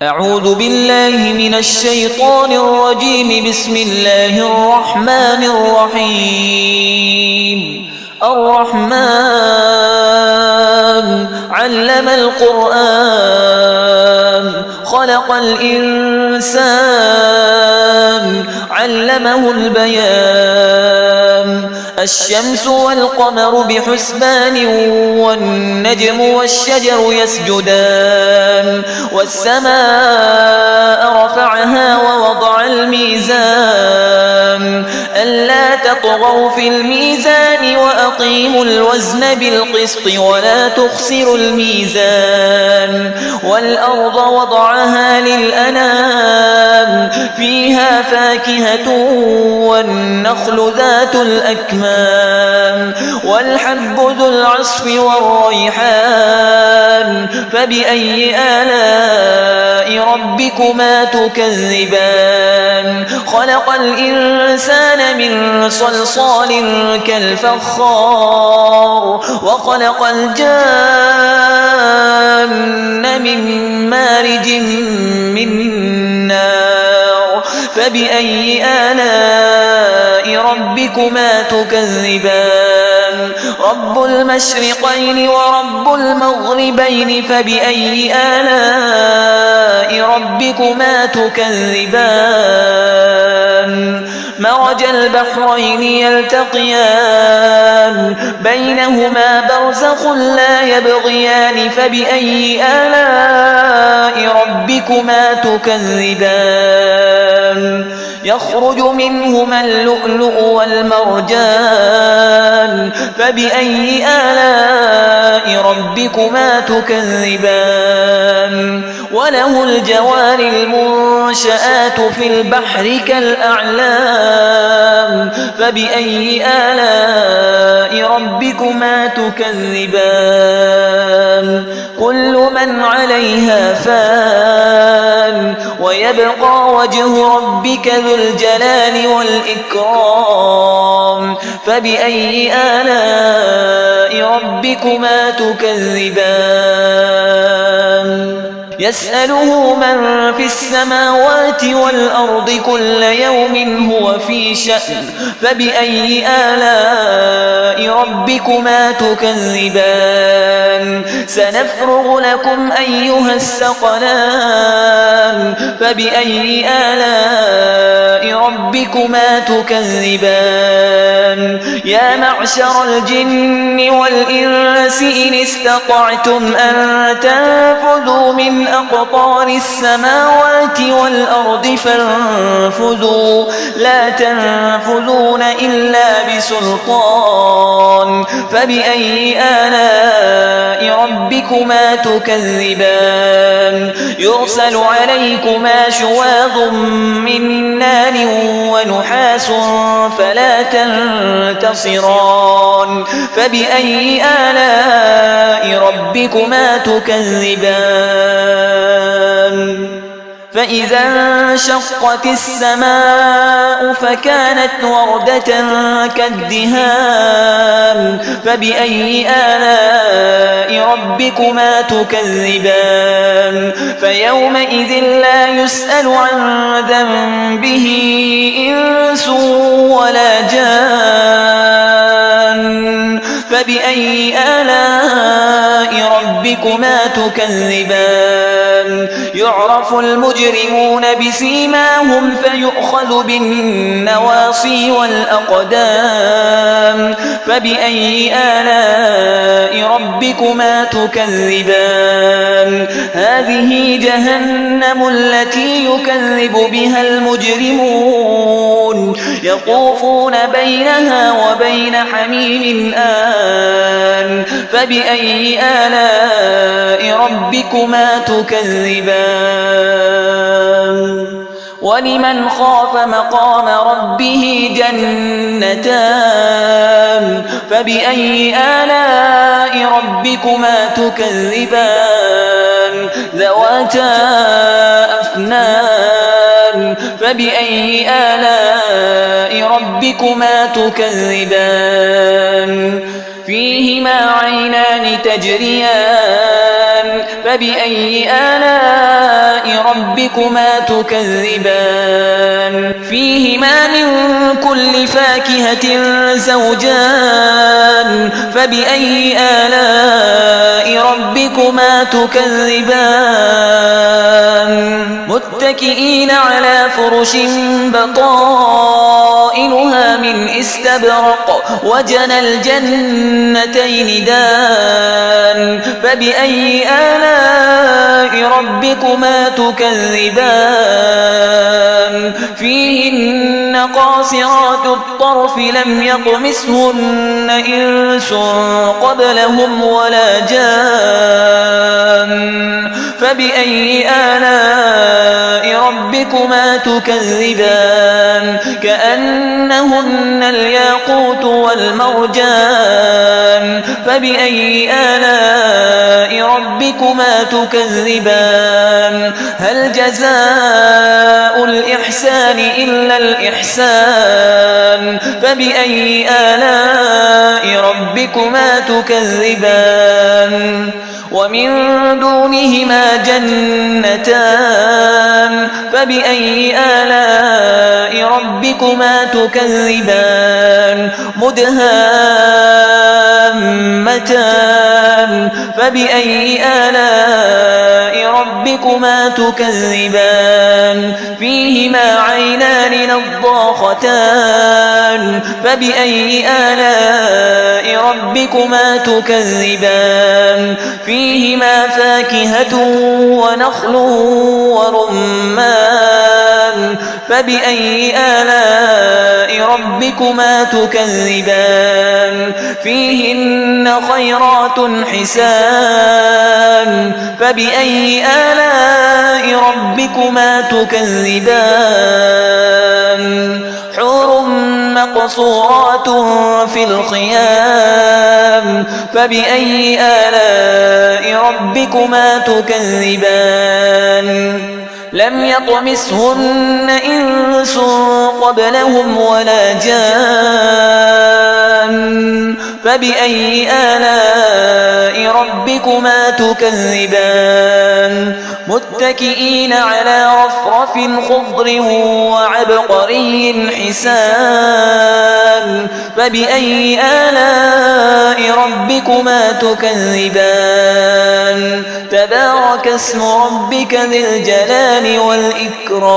أعوذ بالله من الشيطان الرجيم. بسم الله الرحمن الرحيم. الرحمن علم القرآن خلق الإنسان علمه البيان. الشمس والقمر بحسبان والنجم والشجر يسجدان. والسماء رفعها ووضع الميزان ألا تطغوا في الميزان وأقيموا الوزن بالقسط ولا تخسروا الميزان. والأرض وضعها للأنام فيها فاكهة والنخل ذات الأكمام والحب ذو العصف والريحان. فبأي آلاء ربكما تكذبان؟ خلق الإنسان من صلصال كالفخار وخلق الجان من مارج من نار. فبأي آلاء ربكما تكذبان؟ رب المشرقين ورب المغربين. فبأي آلاء ربكما تكذبان؟ مرج البحرين يلتقيان بينهما برزخ لا يبغيان. فبأي آلاء ربكما تكذبان؟ يخرج منهما اللؤلؤ والمرجان. فبأي آلاء ربكما تكذبان؟ وله الجوار المنشآت في البحر كالأعلام. فبأي آلاء ربكما تكذبان؟ كل من عليها فان ويبقى وجه ربك ذو الجلال والإكرام. فبأي آلاء ربكما تكذبان؟ يسأله من في السماوات والأرض كل يوم هو في شأن. فبأي آلاء ربكما تكذبان؟ سنفرغ لكم أيها الثقلان. فبأي آلاء ربكما تكذبان؟ يا معشر الجن والإنس إن استطعتم أن تنفذوا من أقطار السماوات والأرض فانفذوا لا تنفذون إلا بسلطان. فبأي آلاء ربكما تكذبان؟ يرسل عليكما شواظ من نار ونحاس فلا تنتصران. فبأي آلاء ربكما تكذبان؟ فإذا انشقت السماء فكانت وردة كالدهان. فبأي آلاء ربكما تكذبان؟ فيومئذ لا يسأل عن ذنبه إنس ولا جان. فبأي آلاء ربكما تكذبان؟ يعرف المجرمون بسيماهم فيؤخذ بالنواصي والأقدام. فبأي آلاء ربكما تكذبان؟ هذه جهنم التي يكذب بها المجرمون يطوفون بينها وبين حميم آن. فبأي آلاء ربكما تكذبان؟ ولمن خاف مقام ربه جنتان. فبأي آلاء ربكما تكذبان؟ ذواتا أفنان. فبأي آلاء ربكما تكذبان؟ فيهما عينان تجريان فبأي آلاء ربكما تكذبان فيهما من كل فاكهة زوجان فبأي آلاء ربكما تكذبان متكئين على فرش بطائنها من استبرق وجنى الجنتين دان فبأي آلاء ربكما تكذبان فيهن قاصرات الطرف لم يطمثهن إنس قبلهم ولا جان فبأي آلاء ربكما تكذبان كأنهن الياقوت والمرجان فبأي آلاء ربكما تكذبان هل جزاء الإحسان إلا الإحسان فبأي آلاء ربكما تكذبان ومن دونهما جنتان فبأي آلاء ربكما تكذبان مدهامتان فبأي آلاء ربكما تكذبان فيهما عينان نضاختان فبأي آلاء ربكما تكذبان فيهما فاكهة ونخل ورمان فبأي آلاء ربكما تكذبان فيهن خيرات حسان فبأي آلاء ربكما تكذبان حور مقصورات في الخيام فبأي آلاء ربكما تكذبان لم يطمثهن إنس قبلهم ولا جان فبأي آلاء ربكما تكذبان متكئين على رفرف خضر وعبقري حسان فبأي آلاء ربكما تكذبان تبارك اسم ربك ذي الجلال والإكرام